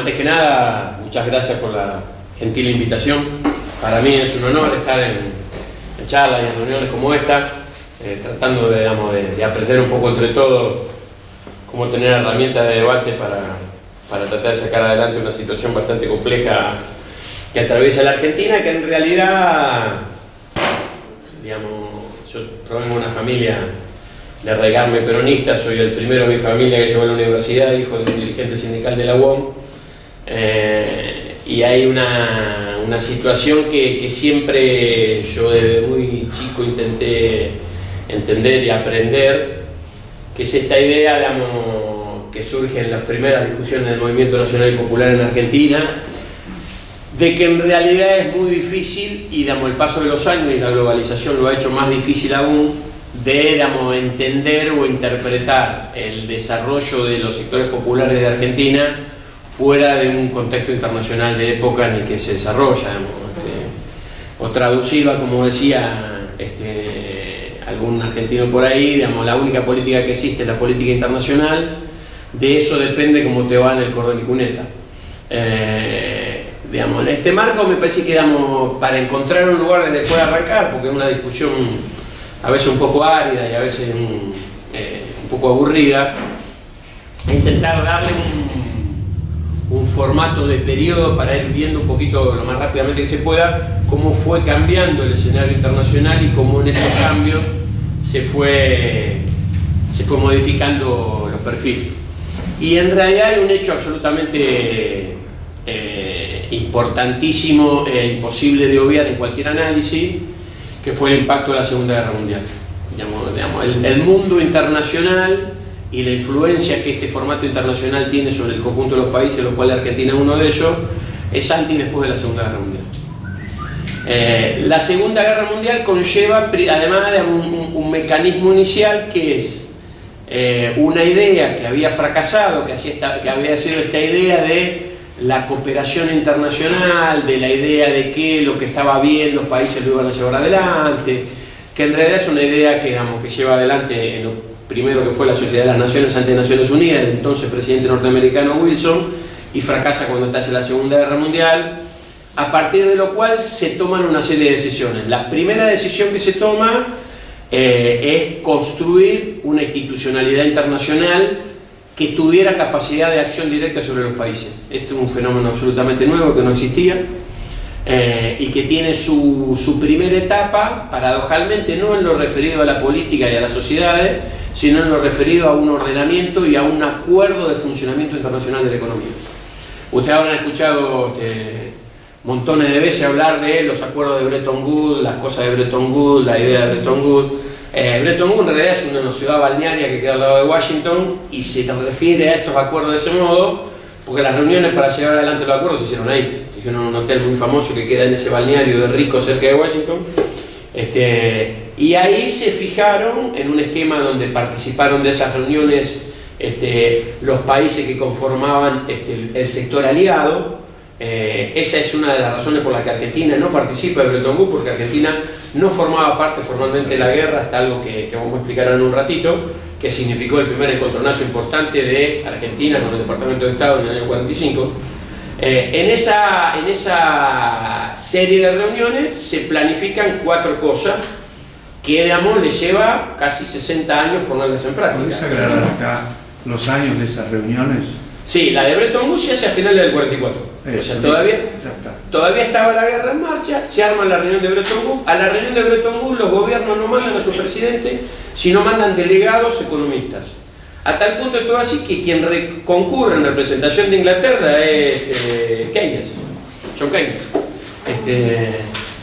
antes que nada, muchas gracias por la gentil invitación. Para mí es un honor estar en charlas y en reuniones como esta, tratando de aprender un poco entre todos cómo tener herramientas de debate para tratar de sacar adelante una situación bastante compleja que atraviesa la Argentina, que en realidad, digamos, yo provengo de una familia de regarme peronista, soy el primero de mi familia que llegó a la universidad, hijo de un dirigente sindical de la UOM, y hay una situación que siempre yo desde muy chico intenté entender y aprender, que es esta idea, digamos, que surge en las primeras discusiones del Movimiento Nacional y Popular en Argentina, de que en realidad es muy difícil, y digamos, el paso de los años y la globalización lo ha hecho más difícil aún, de, digamos, entender o interpretar el desarrollo de los sectores populares de Argentina fuera de un contexto internacional de época en el que se desarrolla, digamos, o traducido, como decía algún argentino por ahí, digamos, la única política que existe es la política internacional, de eso depende cómo te va en el cordón y cuneta. Digamos, en este marco me parece que, digamos, para encontrar un lugar desde el cual arrancar, porque es una discusión a veces un poco árida y a veces un poco aburrida, intentar darle un formato de periodo para ir viendo un poquito lo más rápidamente que se pueda cómo fue cambiando el escenario internacional y cómo en estos cambios se fue modificando los perfiles. Y en realidad hay un hecho absolutamente importantísimo e imposible de obviar en cualquier análisis, que fue el impacto de la Segunda Guerra Mundial. El mundo internacional y la influencia que este formato internacional tiene sobre el conjunto de los países, de los cuales Argentina es uno de ellos, es antes y después de la Segunda Guerra Mundial. La Segunda Guerra Mundial conlleva, además de un mecanismo inicial que es una idea que había fracasado, que había sido esta idea de la cooperación internacional, de la idea de que lo que estaba bien los países lo iban a llevar adelante, que en realidad es una idea que lleva adelante en lo primero que fue la Sociedad de las Naciones ante Naciones Unidas, el entonces presidente norteamericano Wilson, y fracasa cuando estalla la Segunda Guerra Mundial, a partir de lo cual se toman una serie de decisiones. La primera decisión que se toma es construir una institucionalidad internacional que tuviera capacidad de acción directa sobre los países. Este es un fenómeno absolutamente nuevo que no existía y que tiene su primera etapa, paradojalmente, no en lo referido a la política y a las sociedades, sino en lo referido a un ordenamiento y a un acuerdo de funcionamiento internacional de la economía. Ustedes habrán escuchado montones de veces hablar de los acuerdos de Bretton Woods, las cosas de Bretton Woods, la idea de Bretton Woods. Bretton Woods en realidad es una ciudad balnearia que queda al lado de Washington y se refiere a estos acuerdos de ese modo porque las reuniones para llevar adelante los acuerdos se hicieron ahí. Se hicieron en un hotel muy famoso que queda en ese balneario de rico cerca de Washington. Y ahí se fijaron en un esquema donde participaron de esas reuniones los países que conformaban el sector aliado. Esa es una de las razones por las que Argentina no participa de Bretton Woods, porque Argentina no formaba parte formalmente de la guerra, hasta algo que vamos a explicar en un ratito, que significó el primer encontronazo importante de Argentina con el Departamento de Estado en el año 45. En esa serie de reuniones se planifican 4 cosas que, digamos, le lleva casi 60 años ponerlas en práctica. ¿Podés aclarar acá los años de esas reuniones? Sí, la de Bretton Woods se hace a finales del 44. O sea, todavía estaba la guerra en marcha, se arma la reunión de Bretton Woods. A la reunión de Bretton Woods los gobiernos no mandan a su presidente, sino mandan delegados economistas. A tal punto es todo así que quien concurre en representación de Inglaterra es Keynes, John Keynes,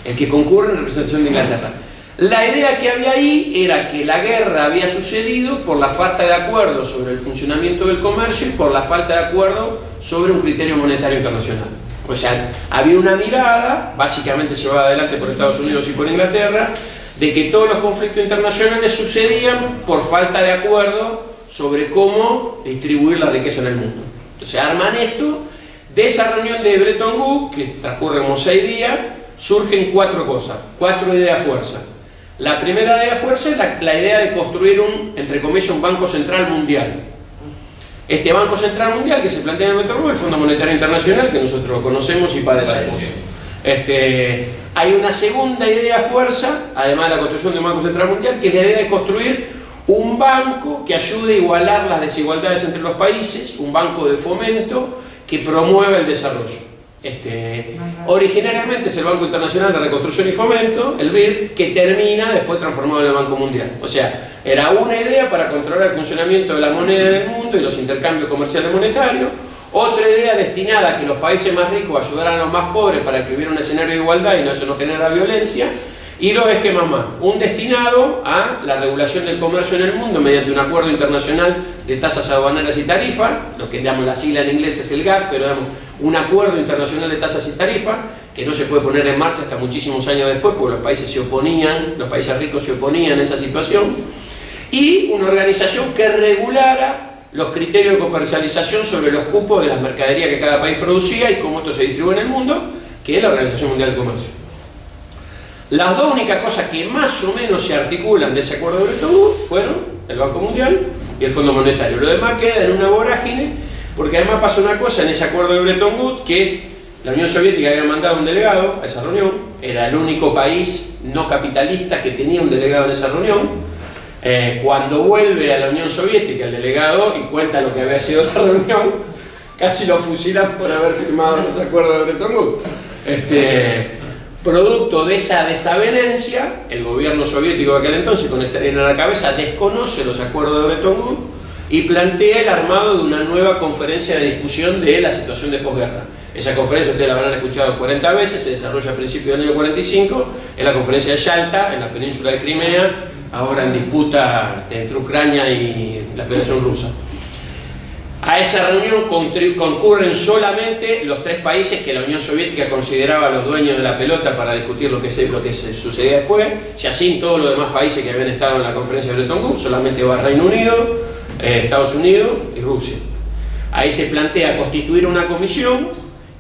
el que concurre en representación de Inglaterra. La idea que había ahí era que la guerra había sucedido por la falta de acuerdo sobre el funcionamiento del comercio y por la falta de acuerdo sobre un criterio monetario internacional. O sea, había una mirada, básicamente llevada adelante por Estados Unidos y por Inglaterra, de que todos los conflictos internacionales sucedían por falta de acuerdo sobre cómo distribuir la riqueza en el mundo. Entonces arman esto. De esa reunión de Bretton Woods, que transcurre como 6 días, surgen 4 cosas, 4 ideas fuerza. La primera idea fuerza es la idea de construir entre comillas, un banco central mundial. este Banco Central Mundial que se plantea en el Metro, el Fondo Monetario Internacional, que nosotros lo conocemos y padecemos. Hay una segunda idea fuerza, además de la construcción de un Banco Central Mundial, que es la idea de construir un banco que ayude a igualar las desigualdades entre los países, un banco de fomento que promueva el desarrollo. Originariamente es el Banco Internacional de Reconstrucción y Fomento, el BID, que termina después transformado en el Banco Mundial. O sea, era una idea para controlar el funcionamiento de la moneda en el mundo y los intercambios comerciales monetarios. Otra idea destinada a que los países más ricos ayudaran a los más pobres para que hubiera un escenario de igualdad y no eso no genera violencia. Y dos esquemas más. Un destinado a la regulación del comercio en el mundo mediante un acuerdo internacional de tasas aduaneras y tarifas, lo que llamamos la sigla en inglés es el GATT, pero digamos un acuerdo internacional de tasas y tarifas que no se puede poner en marcha hasta muchísimos años después porque los países se oponían, los países ricos se oponían a esa situación. Y una organización que regulara los criterios de comercialización sobre los cupos de las mercaderías que cada país producía y cómo esto se distribuye en el mundo, que es la Organización Mundial del Comercio. Las dos únicas cosas que más o menos se articulan de ese acuerdo de Bretton Woods fueron el Banco Mundial y el Fondo Monetario. Lo demás queda en una vorágine, porque además pasa una cosa en ese acuerdo de Bretton Woods, que es la Unión Soviética había mandado un delegado a esa reunión, era el único país no capitalista que tenía un delegado en esa reunión. Cuando vuelve a la Unión Soviética el delegado y cuenta lo que había sido la reunión, casi lo fusilan por haber firmado ese acuerdo de Bretton Woods. Producto de esa desavenencia, el gobierno soviético de aquel entonces, con Stalin a la cabeza, desconoce los acuerdos de Bretton Woods y plantea el armado de una nueva conferencia de discusión de la situación de posguerra. Esa conferencia ustedes la habrán escuchado 40 veces, se desarrolla a principios del año 45, en la conferencia de Yalta, en la península de Crimea, ahora en disputa entre Ucrania y la Federación Rusa. A esa reunión concurren solamente los tres países que la Unión Soviética consideraba los dueños de la pelota para discutir lo que sucedía después. Ya sin todos los demás países que habían estado en la conferencia de Bretton Woods, solamente va Reino Unido, Estados Unidos y Rusia. Ahí se plantea constituir una comisión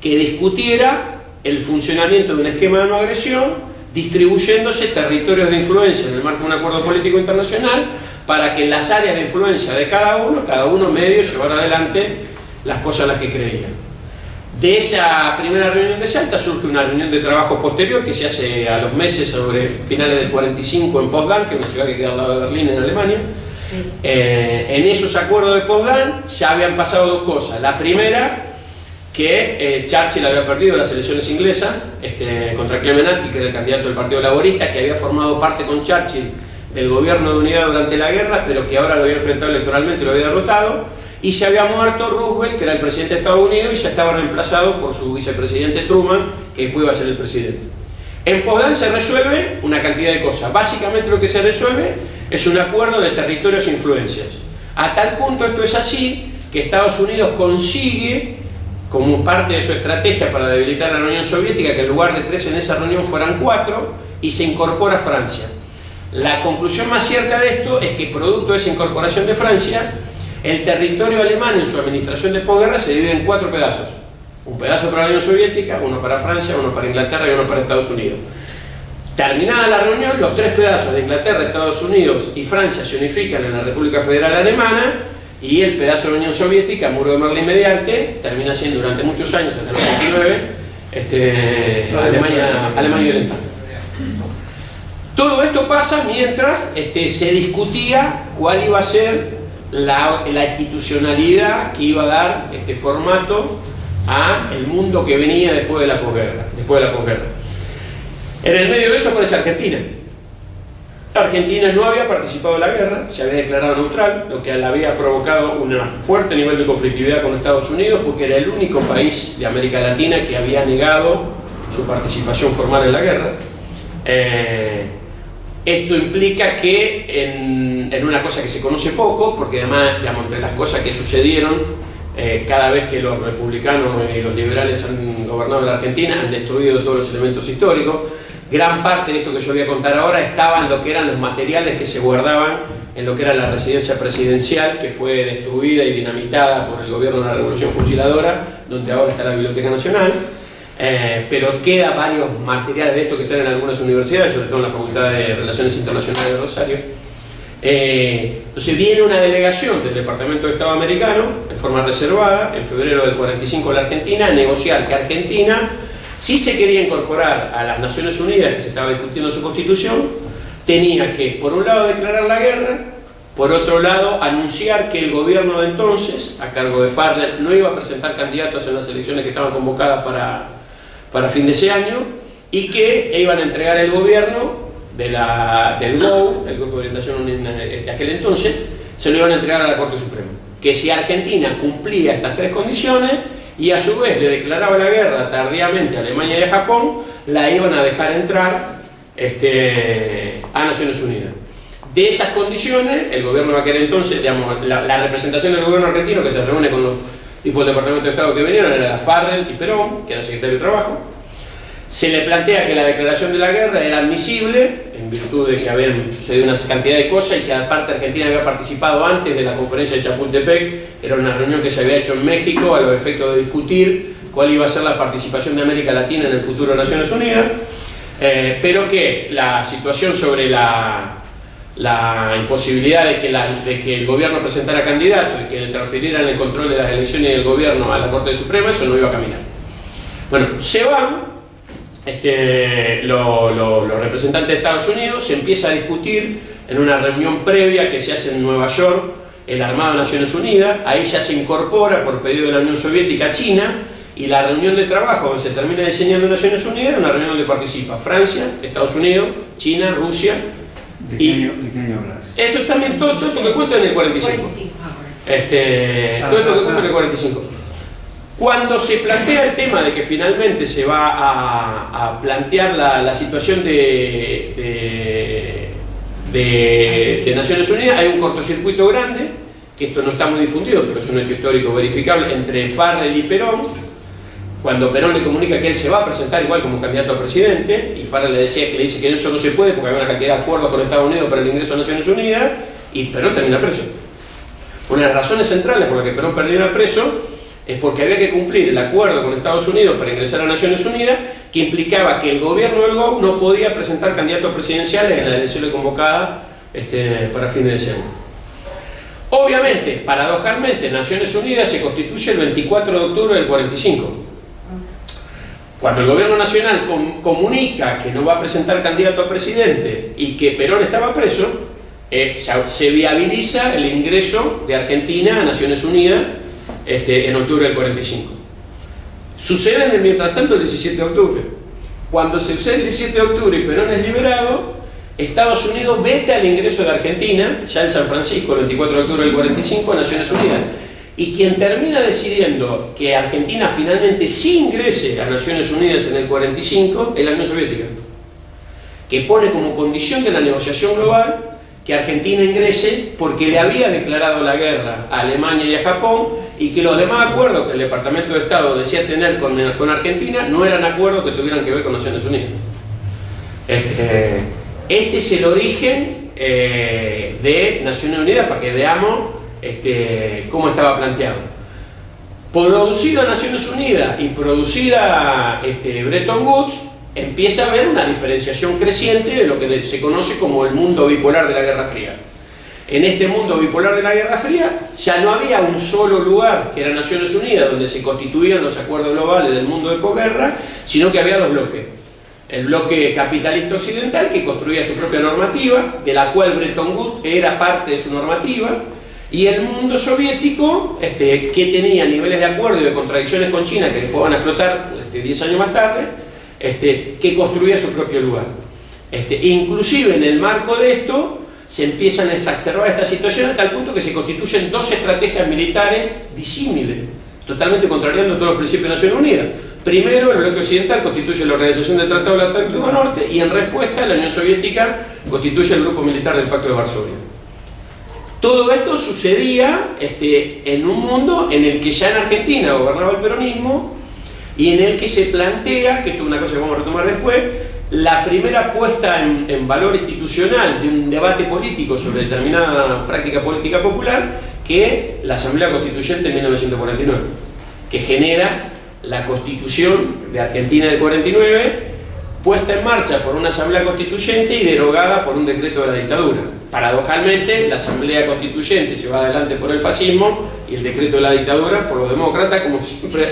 que discutiera el funcionamiento de un esquema de no agresión, distribuyéndose territorios de influencia en el marco de un acuerdo político internacional, para que en las áreas de influencia de cada uno medio llevara adelante las cosas en las que creía. De esa primera reunión de Yalta surge una reunión de trabajo posterior que se hace a los meses, sobre finales del 45 en Potsdam, que es una ciudad que queda al lado de Berlín en Alemania. Sí. En esos acuerdos de Potsdam ya habían pasado dos cosas. La primera, que Churchill había perdido las elecciones inglesas contra Clement Attlee, que era el candidato del Partido Laborista, que había formado parte con Churchill del gobierno de unidad durante la guerra, pero que ahora lo había enfrentado electoralmente y lo había derrotado, y se había muerto Roosevelt, que era el presidente de Estados Unidos, y ya estaba reemplazado por su vicepresidente Truman, que después iba a ser el presidente. En Potsdam se resuelve una cantidad de cosas. Básicamente lo que se resuelve es un acuerdo de territorios e influencias. A tal punto esto es así, que Estados Unidos consigue, como parte de su estrategia para debilitar a la Unión Soviética, que en lugar de 3 en esa reunión fueran 4, y se incorpora Francia. La conclusión más cierta de esto es que, producto de esa incorporación de Francia, el territorio alemán en su administración de posguerra se divide en 4 pedazos. Un pedazo para la Unión Soviética, uno para Francia, uno para Inglaterra y uno para Estados Unidos. Terminada la reunión, los 3 pedazos de Inglaterra, Estados Unidos y Francia se unifican en la República Federal Alemana, y el pedazo de la Unión Soviética, muro de Berlín mediante, termina siendo durante muchos años, hasta los 29, Alemania Oriental. Todo esto pasa mientras se discutía cuál iba a ser la institucionalidad que iba a dar este formato a el mundo que venía después de la posguerra. En el medio de eso aparece Argentina. Argentina no había participado en la guerra, se había declarado neutral, lo que le había provocado un fuerte nivel de conflictividad con Estados Unidos, porque era el único país de América Latina que había negado su participación formal en la guerra. Esto implica que en una cosa que se conoce poco, porque además, digamos, entre las cosas que sucedieron, cada vez que los republicanos y los liberales han gobernado en la Argentina, han destruido todos los elementos históricos. Gran parte de esto que yo voy a contar ahora estaba en lo que eran los materiales que se guardaban en lo que era la residencia presidencial, que fue destruida y dinamitada por el gobierno de la Revolución Fusiladora, donde ahora está la Biblioteca Nacional. Pero queda varios materiales de esto que están en algunas universidades, sobre todo en la Facultad de Relaciones Internacionales de Rosario. Entonces viene una delegación del Departamento de Estado americano, en forma reservada, en febrero del 45 a la Argentina, a negociar que Argentina, si se quería incorporar a las Naciones Unidas, que se estaba discutiendo su constitución, tenía que, por un lado, declarar la guerra, por otro lado, anunciar que el gobierno de entonces, a cargo de Farrell, no iba a presentar candidatos en las elecciones que estaban convocadas para fin de ese año, y que iban a entregar el gobierno del GO, el Grupo de Orientación de aquel entonces, se lo iban a entregar a la Corte Suprema. Que si Argentina cumplía estas tres condiciones, y a su vez le declaraba la guerra tardíamente a Alemania y a Japón, la iban a dejar entrar a Naciones Unidas. De esas condiciones, el gobierno de aquel entonces, digamos, la representación del gobierno argentino, que se reúne con los tipos del Departamento de Estado que vinieron, era Farrell y Perón, que era secretario de Trabajo. Se le plantea que la declaración de la guerra era admisible, en virtud de que habían sucedido una cantidad de cosas y que aparte Argentina había participado antes de la conferencia de Chapultepec, que era una reunión que se había hecho en México a los efectos de discutir cuál iba a ser la participación de América Latina en el futuro de Naciones Unidas, pero que la situación sobre la imposibilidad de que el gobierno presentara candidato y que le transfirieran el control de las elecciones y del gobierno a la Corte Suprema, eso no iba a caminar. Bueno, se van los representantes de Estados Unidos, se empieza a discutir en una reunión previa que se hace en Nueva York el Armado de Naciones Unidas. Ahí ya se incorpora por pedido de la Unión Soviética China, y la reunión de trabajo donde se termina diseñando Naciones Unidas es una reunión donde participa Francia, Estados Unidos, China, Rusia. ¿De qué año hablas? Eso también, todo esto que cuento en el 45. Todo esto que cuento en el 45. Cuando se plantea el tema de que finalmente se va a plantear la situación de Naciones Unidas, hay un cortocircuito grande, que esto no está muy difundido, pero es un hecho histórico verificable, entre Farrell y Perón. Cuando Perón le comunica que él se va a presentar igual como candidato a presidente, y Farrell le dice que eso no se puede porque hay una cantidad de acuerdos con Estados Unidos para el ingreso a Naciones Unidas, y Perón termina preso. Una de las razones centrales por las que Perón perdiera preso es porque había que cumplir el acuerdo con Estados Unidos para ingresar a Naciones Unidas, que implicaba que el gobierno del GO no podía presentar candidatos presidenciales en las elecciones convocadas para fines de ese año. Obviamente, paradojalmente, Naciones Unidas se constituye el 24 de octubre del 45. Cuando el gobierno nacional comunica que no va a presentar candidato a presidente y que Perón estaba preso, se viabiliza el ingreso de Argentina a Naciones Unidas en octubre del 45. Sucede mientras tanto el 17 de octubre. Cuando se sucede el 17 de octubre y Perón es liberado, Estados Unidos veta el ingreso de Argentina, ya en San Francisco, el 24 de octubre del 45, a Naciones Unidas. Y quien termina decidiendo que Argentina finalmente sí ingrese a Naciones Unidas en el 45 es la Unión Soviética, que pone como condición de la negociación global que Argentina ingrese porque le había declarado la guerra a Alemania y a Japón, y que los demás acuerdos que el Departamento de Estado decía tener con Argentina no eran acuerdos que tuvieran que ver con Naciones Unidas. Este es el origen de Naciones Unidas, para que veamos cómo estaba planteado. Producida Naciones Unidas y producida Bretton Woods, empieza a haber una diferenciación creciente de lo que se conoce como el mundo bipolar de la Guerra Fría. En este mundo bipolar de la Guerra Fría ya no había un solo lugar, que era Naciones Unidas, donde se constituían los acuerdos globales del mundo de posguerra, sino que había dos bloques. El bloque capitalista occidental, que construía su propia normativa, de la cual Bretton Woods era parte de su normativa, y el mundo soviético, que tenía niveles de acuerdo y de contradicciones con China que después van a explotar 10 años más tarde, que construía su propio lugar. Inclusive en el marco de esto se empiezan a exacerbar esta situación a tal punto que se constituyen dos estrategias militares disímiles, totalmente contrariando todos los principios de Naciones Unidas. Primero, el bloque occidental constituye la Organización del Tratado del Atlántico Norte, y en respuesta la Unión Soviética constituye el Grupo Militar del Pacto de Varsovia. Todo esto sucedía en un mundo en el que ya en Argentina gobernaba el peronismo, y en el que se plantea, que esto es una cosa que vamos a retomar después, la primera puesta en valor institucional de un debate político sobre determinada práctica política popular, que es la Asamblea Constituyente de 1949, que genera la Constitución de Argentina del 49, puesta en marcha por una asamblea constituyente y derogada por un decreto de la dictadura. Paradojalmente, la asamblea constituyente llevada adelante por el fascismo y el decreto de la dictadura por los demócratas, como siempre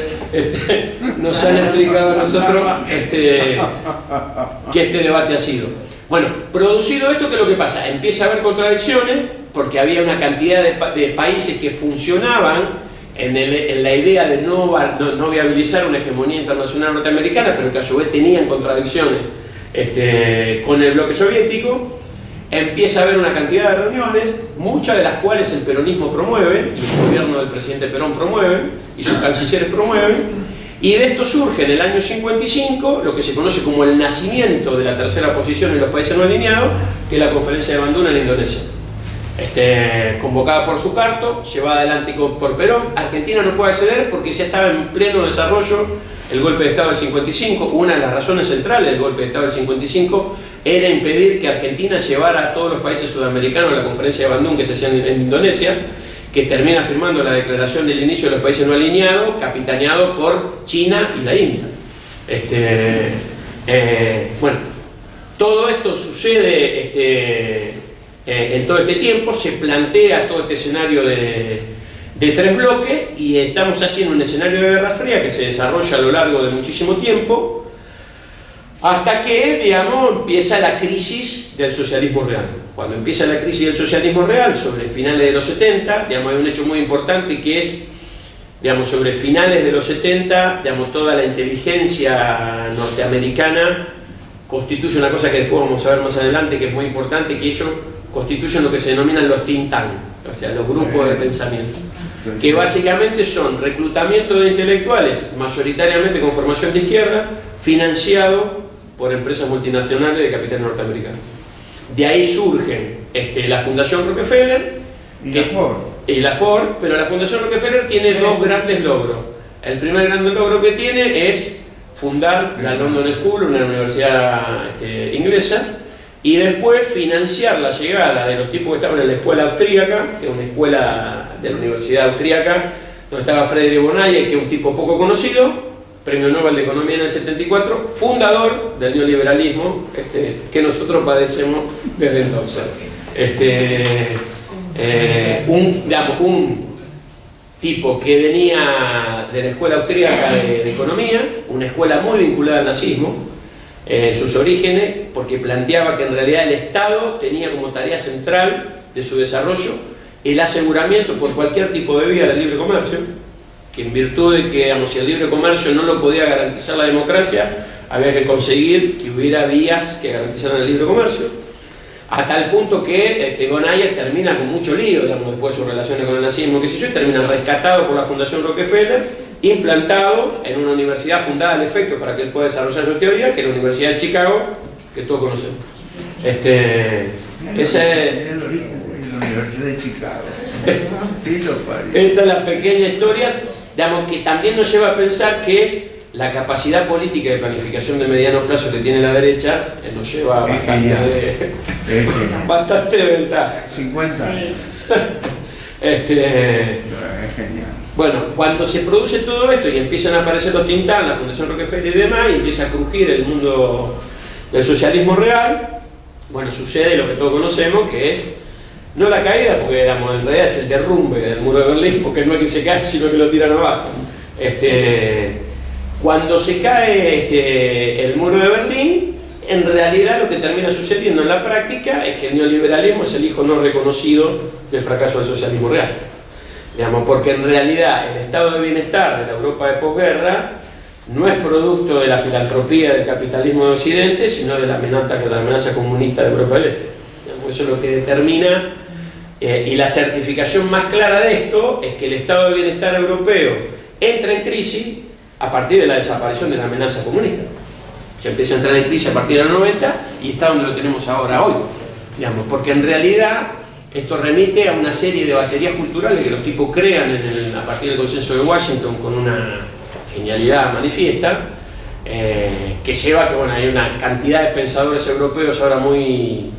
nos han explicado a nosotros que este debate ha sido. Bueno, producido esto, ¿qué es lo que pasa? Empieza a haber contradicciones porque había una cantidad de países que funcionaban en la idea de no viabilizar una hegemonía internacional norteamericana, pero que a su vez tenían contradicciones con el bloque soviético. Empieza a haber una cantidad de reuniones, muchas de las cuales el peronismo promueve, y el gobierno del presidente Perón promueve, y sus cancilleres promueven, y de esto surge en el año 55 lo que se conoce como el nacimiento de la tercera posición en los países no alineados, que es la conferencia de Bandung en Indonesia. Convocada por Sukarno, llevada adelante por Perón. Argentina no puede acceder porque ya estaba en pleno desarrollo el golpe de Estado del 55. Una de las razones centrales del golpe de Estado del 55 era impedir que Argentina llevara a todos los países sudamericanos a la conferencia de Bandung que se hacía en Indonesia, que termina firmando la declaración del inicio de los países no alineados, capitaneado por China y la India. Bueno, todo esto sucede en todo este tiempo, se plantea todo este escenario de tres bloques y estamos haciendo un escenario de Guerra Fría que se desarrolla a lo largo de muchísimo tiempo hasta que, digamos, empieza la crisis del socialismo real. Cuando empieza la crisis del socialismo real, sobre finales de los 70, digamos, hay un hecho muy importante que es, digamos, sobre finales de los 70, digamos, toda la inteligencia norteamericana constituye una cosa que después vamos a ver más adelante, que es muy importante, que ellos constituyen lo que se denominan los think tanks, o sea, los grupos de pensamiento, que básicamente son reclutamiento de intelectuales, mayoritariamente con formación de izquierda, financiado por empresas multinacionales de capital norteamericano. De ahí surge la Fundación Rockefeller y la Ford, pero la Fundación Rockefeller tiene dos grandes logros. El primer gran logro que tiene es fundar la London School, una universidad inglesa, y después financiar la llegada de los tipos que estaban en la escuela austríaca, que es una escuela de la Universidad Austríaca, donde estaba Friedrich von Hayek, que es un tipo poco conocido, Premio Nobel de Economía en el 74, fundador del neoliberalismo, que nosotros padecemos desde entonces. Un tipo que venía de la escuela austríaca de economía, una escuela muy vinculada al nazismo, sus orígenes, porque planteaba que en realidad el Estado tenía como tarea central de su desarrollo el aseguramiento por cualquier tipo de vía del libre comercio, que en virtud de que, digamos, si el libre comercio no lo podía garantizar la democracia, había que conseguir que hubiera vías que garantizaran el libre comercio, a tal punto que von Hayek termina con mucho lío, digamos, después de sus relaciones con el nazismo, qué sé yo, y termina rescatado por la Fundación Rockefeller, implantado en una universidad fundada al efecto para que él pueda desarrollar su teoría, que es la Universidad de Chicago, que todos conocemos. Ese es el origen de la Universidad de Chicago. Esta es la pequeña historia, digamos, que también nos lleva a pensar que la capacidad política de planificación de mediano plazo que tiene la derecha nos lleva bastante de ventaja. 50 años. Es genial. Bueno, cuando se produce todo esto y empiezan a aparecer los think tanks, la Fundación Rockefeller y demás, y empieza a crujir el mundo del socialismo real, bueno, sucede lo que todos conocemos, que es no la caída, porque, digamos, en realidad es el derrumbe del muro de Berlín, porque no es que se cae, sino que lo tiran abajo. Cuando se cae el muro de Berlín, en realidad lo que termina sucediendo en la práctica es que el neoliberalismo es el hijo no reconocido del fracaso del socialismo real. Digamos, porque en realidad el estado de bienestar de la Europa de posguerra no es producto de la filantropía del capitalismo de Occidente, sino de la amenaza comunista de Europa del Este. Digamos, eso es lo que determina, y la certificación más clara de esto es que el estado de bienestar europeo entra en crisis a partir de la desaparición de la amenaza comunista. Se empieza a entrar en crisis a partir de los 90 y está donde lo tenemos ahora hoy. Digamos, porque en realidad esto remite a una serie de baterías culturales que los tipos crean a partir del consenso de Washington con una genialidad manifiesta, que lleva a que, bueno, hay una cantidad de pensadores europeos ahora muy,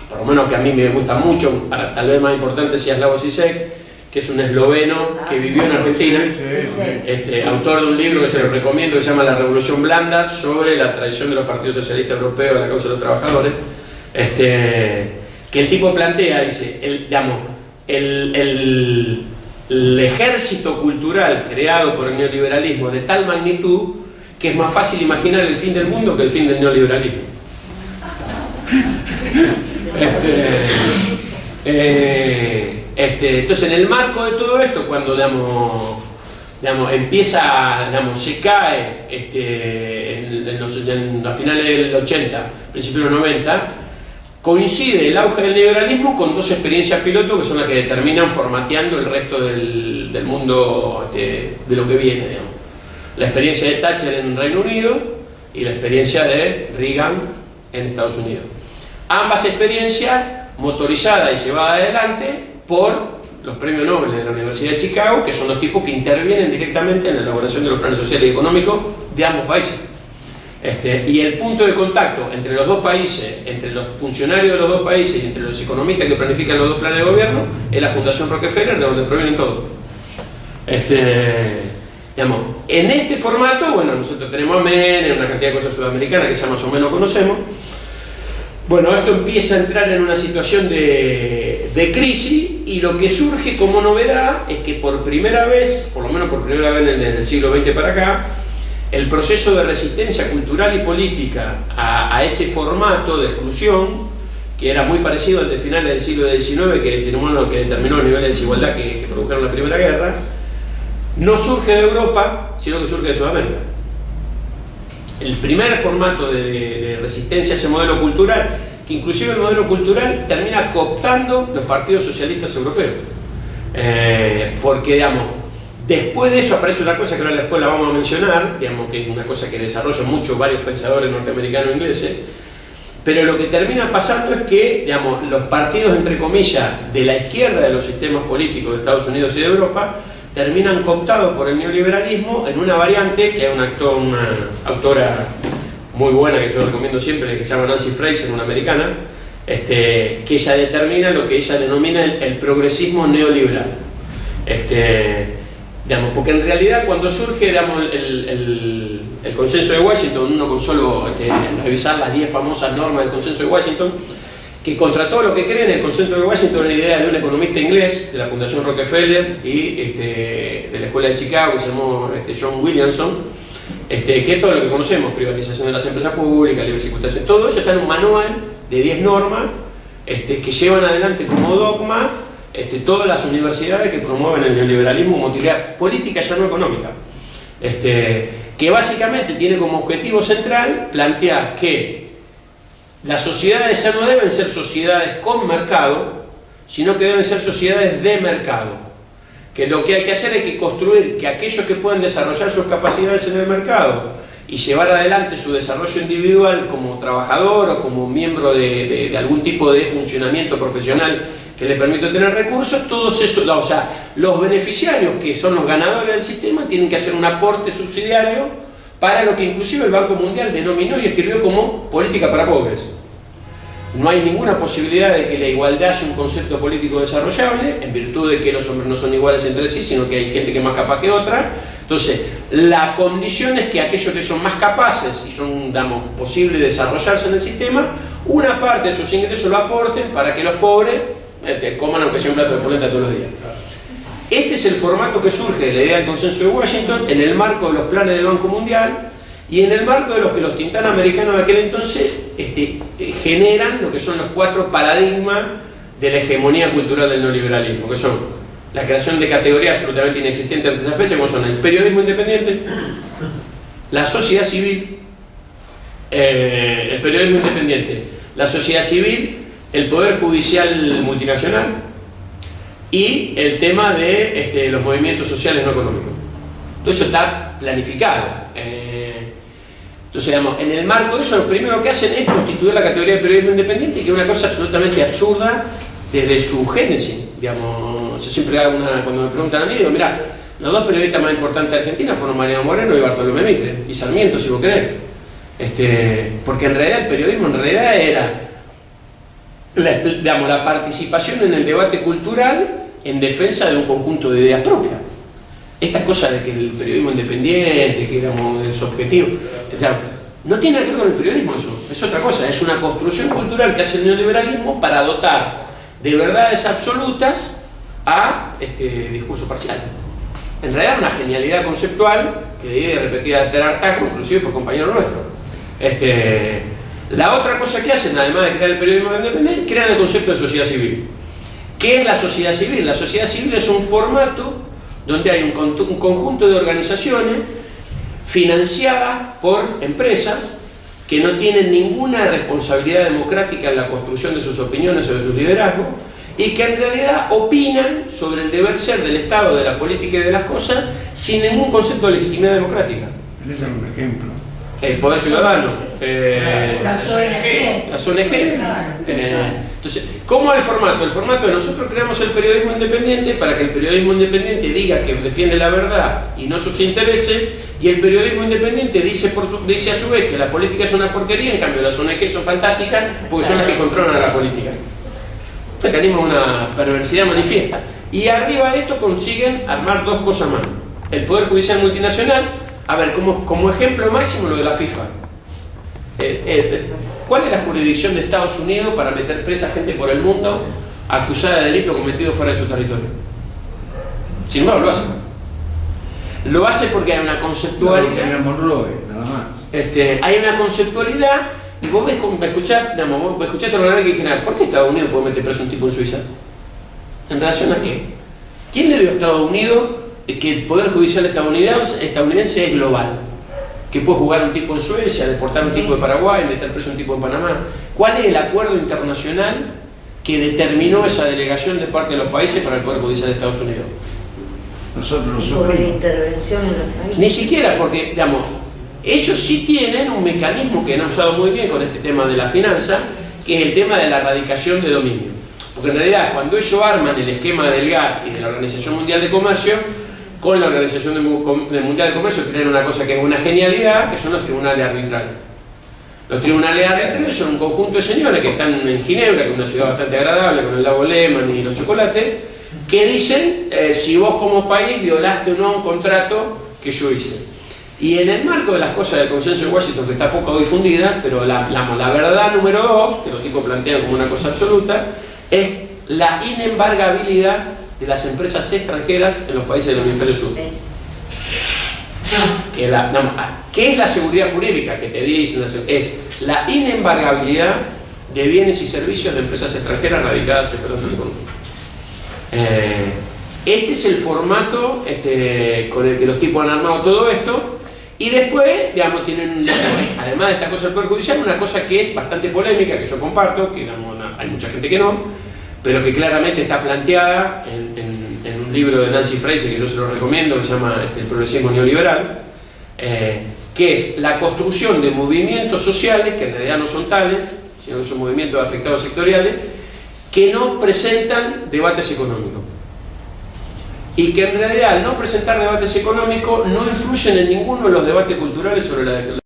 por lo menos que a mí me gusta mucho, tal vez más importante sea Slavoj Žižek, que es un esloveno que vivió en Argentina, autor de un libro que se lo recomiendo, que se llama La Revolución Blanda, sobre la traición de los partidos socialistas europeos a la causa de los trabajadores, que el tipo plantea, dice, el ejército cultural creado por el neoliberalismo de tal magnitud que es más fácil imaginar el fin del mundo que el fin del neoliberalismo. Entonces, en el marco de todo esto, cuando empieza, se cae a finales del 80, principios de los 90, coincide el auge del liberalismo con dos experiencias piloto que son las que determinan formateando el resto del mundo de lo que viene, digamos. La experiencia de Thatcher en Reino Unido y la experiencia de Reagan en Estados Unidos. Ambas experiencias motorizadas y llevadas adelante por los premios Nobel de la Universidad de Chicago, que son los tipos que intervienen directamente en la elaboración de los planes sociales y económicos de ambos países. Y el punto de contacto entre los dos países, entre los funcionarios de los dos países y entre los economistas que planifican los dos planes de gobierno, es la Fundación Rockefeller, de donde provienen todos. En este formato, bueno, nosotros tenemos a Menem, una cantidad de cosas sudamericanas que ya más o menos conocemos. Bueno, esto empieza a entrar en una situación de crisis, y lo que surge como novedad es que por primera vez, por lo menos por primera vez desde el siglo XX para acá, el proceso de resistencia cultural y política a ese formato de exclusión, que era muy parecido al de finales del siglo XIX, que determinó el nivel de desigualdad que produjeron la Primera Guerra, no surge de Europa, sino que surge de Sudamérica. El primer formato de resistencia a ese modelo cultural, que inclusive el modelo cultural termina cooptando los partidos socialistas europeos. Porque, después de eso aparece una cosa que ahora después la vamos a mencionar, que es una cosa que desarrollan mucho varios pensadores norteamericanos e ingleses, pero lo que termina pasando es que, los partidos, entre comillas, de la izquierda de los sistemas políticos de Estados Unidos y de Europa, terminan cooptados por el neoliberalismo en una variante que es una autora muy buena que yo recomiendo siempre, que se llama Nancy Fraser, una americana, que ella determina lo que ella denomina el progresismo neoliberal. Porque en realidad cuando surge el consenso de Washington, uno con solo revisar las 10 famosas normas del consenso de Washington, que contra todo lo que creen, el consenso de Washington, la idea de un economista inglés de la Fundación Rockefeller y de la Escuela de Chicago, que se llamó John Williamson, que es todo lo que conocemos: privatización de las empresas públicas, libre circulación, todo eso está en un manual de 10 normas que llevan adelante como dogma todas las universidades que promueven el neoliberalismo como teoría política, ya no económica, que básicamente tiene como objetivo central plantear que las sociedades ya no deben ser sociedades con mercado, sino que deben ser sociedades de mercado. Que lo que hay que hacer es que construir que aquellos que puedan desarrollar sus capacidades en el mercado y llevar adelante su desarrollo individual como trabajador o como miembro de algún tipo de funcionamiento profesional que le permite tener recursos, todos esos, los beneficiarios, que son los ganadores del sistema, tienen que hacer un aporte subsidiario para lo que inclusive el Banco Mundial denominó y escribió como política para pobres. No hay ninguna posibilidad de que la igualdad sea un concepto político desarrollable, en virtud de que los hombres no son iguales entre sí, sino que hay gente que es más capaz que otra. Entonces, la condición es que aquellos que son más capaces y son, posibles de desarrollarse en el sistema, una parte de sus ingresos lo aporten para que los pobres coman aunque sea un plato de polenta todos los días. Este es el formato que surge de la idea del consenso de Washington en el marco de los planes del Banco Mundial y en el marco de los que los Tintán americanos de aquel entonces generan lo que son los 4 paradigmas de la hegemonía cultural del neoliberalismo, que son la creación de categorías absolutamente inexistentes ante esa fecha, como son el periodismo independiente, la sociedad civil, el periodismo independiente, la sociedad civil, el poder judicial multinacional y el tema de los movimientos sociales no económicos. Todo eso está planificado. Entonces, en el marco de eso, lo primero que hacen es constituir la categoría de periodismo independiente, que es una cosa absolutamente absurda desde su génesis. Yo siempre hago cuando me preguntan a mí, digo, mira, los 2 periodistas más importantes de Argentina fueron Mariano Moreno y Bartolomé Mitre, y Sarmiento, si vos querés. Porque en realidad el periodismo era la participación en el debate cultural en defensa de un conjunto de ideas propias. Esta cosa de que el periodismo independiente, que digamos, es objetivo, no tiene nada que ver con el periodismo eso, es otra cosa, es una construcción cultural que hace el neoliberalismo para dotar de verdades absolutas a discurso parcial. En realidad una genialidad conceptual que debe repetir al hartazgo, inclusive por compañeros nuestros. La otra cosa que hacen, además de crear el periodismo independiente, crean el concepto de sociedad civil. ¿Qué es la sociedad civil? La sociedad civil es un formato donde hay un conjunto de organizaciones financiadas por empresas que no tienen ninguna responsabilidad democrática en la construcción de sus opiniones o de su liderazgo, y que en realidad opinan sobre el deber ser del Estado, de la política y de las cosas, sin ningún concepto de legitimidad democrática. ¿Tienes algún ejemplo? El poder ciudadano, las ONG. las ONG. Entonces, ¿cómo es el formato? El formato de nosotros creamos el periodismo independiente para que el periodismo independiente diga que defiende la verdad y no sus intereses, y el periodismo independiente dice a su vez que la política es una porquería, en cambio las ONG son fantásticas porque son las que controlan a la política. Un mecanismo, una perversidad manifiesta. Y arriba de esto consiguen armar dos cosas más. El Poder Judicial Multinacional, a ver, como ejemplo máximo lo de la FIFA. ¿Cuál es la jurisdicción de Estados Unidos para meter presa gente por el mundo acusada de delito cometido fuera de su territorio? Sin embargo, lo hace. Lo hace porque hay una conceptualidad. No, Monroe, nada más. Hay una conceptualidad, y vos ves, escuchaste la verdad que dijeron, ¿por qué Estados Unidos puede meter preso a un tipo en Suiza? ¿En relación a qué? ¿Quién le dio a Estados Unidos que el Poder Judicial estadounidense es global? Que puede jugar un tipo en Suecia, deportar un tipo de Paraguay, meter preso un tipo en Panamá. ¿Cuál es el acuerdo internacional que determinó esa delegación de parte de los países para el Poder Judicial de Estados Unidos? Nosotros lo Sobre la supimos. intervención en los países. Ni siquiera, porque, digamos, ellos sí tienen un mecanismo que han usado muy bien con este tema de la finanza, que es el tema de la erradicación de dominio. Porque en realidad, cuando ellos arman el esquema del GATT y de la Organización Mundial de Comercio, con la Organización Mundial de Comercio crean una cosa que es una genialidad, que son los tribunales arbitrales. Los tribunales arbitrales son un conjunto de señores que están en Ginebra, que es una ciudad bastante agradable, con el lago Lehmann y los chocolates, que dicen si vos como país violaste o no un contrato que yo hice. Y en el marco de las cosas del consenso de Washington, que está poco difundida, pero la verdad número 2, que los tipos plantean como una cosa absoluta, es la inembargabilidad de las empresas extranjeras en los países del hemisferio sur. ¿Qué es la seguridad jurídica que te dicen? Es la inembargabilidad de bienes y servicios de empresas extranjeras radicadas en el consumo. Este es el formato con el que los tipos han armado todo esto. Y después, digamos, tienen, además de esta cosa del Poder Judicial, una cosa que es bastante polémica, que yo comparto, que digamos, hay mucha gente que no, pero que claramente está planteada en un libro de Nancy Fraser, que yo se lo recomiendo, que se llama El progresismo neoliberal, que es la construcción de movimientos sociales, que en realidad no son tales, sino que son movimientos de afectados sectoriales, que no presentan debates económicos. Y que en realidad al no presentar debates económicos no influyen en ninguno de los debates culturales sobre la